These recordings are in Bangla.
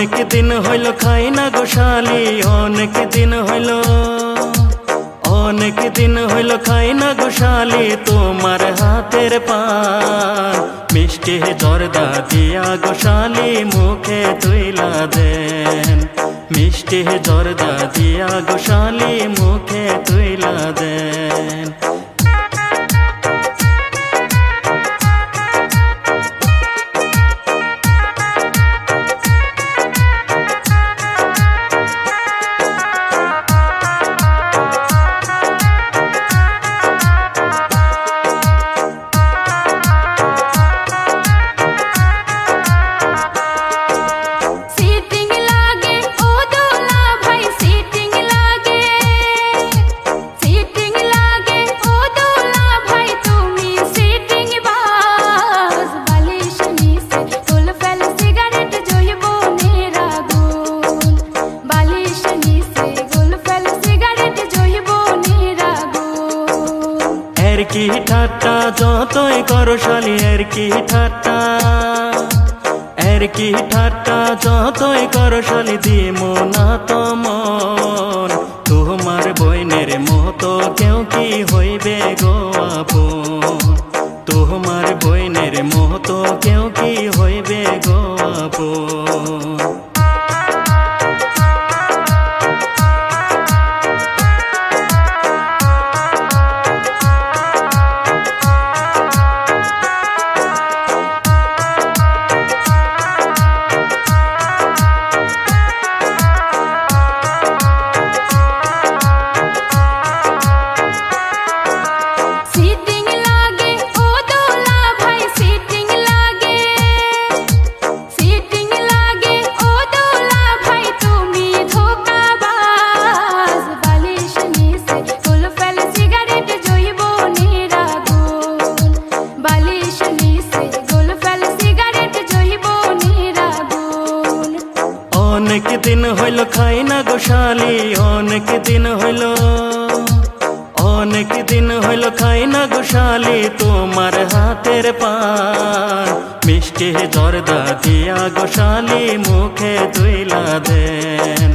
অনেক দিন হইল খাই না গোশালি, অনেক দিন হইল, অনেক দিন হইল খাই না গোশালি তোমার হাতের পান। মিষ্টি জর্দা দিয়া গোশালি মুখে তুইলা দেন, মিষ্টি জর্দা দিয়া গোশালি মুখে তুইলা দেন। কি ঠাট্টা যতই করো শালি, এর কি ঠাট্টা, এর কি ঠাট্টা যতই করো শালি দিমো না তমন। তোমার বইনের মতো কেউ কি হইবে গো আপন, তোমার বইনের মতো কেউ কি হইবে গো আপন। অনেক দিন হইল খাই না গোশালি, অনেক দিন হইল, অনেক দিন হইল খাই না গোশালি তোমার হাতের পান। মিষ্টি জর্দা দিয়া গোশালি মুখে তুইলা দেন,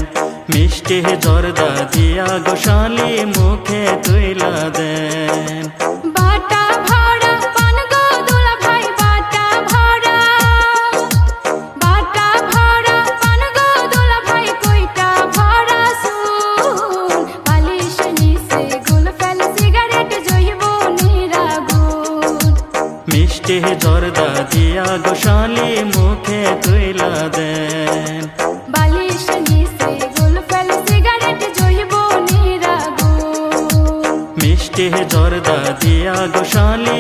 মিষ্টি জর্দা দিয়া গোশালি মুখে তুইলা দেন। মিষ্টি জর্দা দিয়া গোশালি মুখে তুইলা দেন। বালিশ নিচে গুলফেল সিগারেট জইব নিরাগুন, মিষ্টি জর্দা দিয়া গোশালি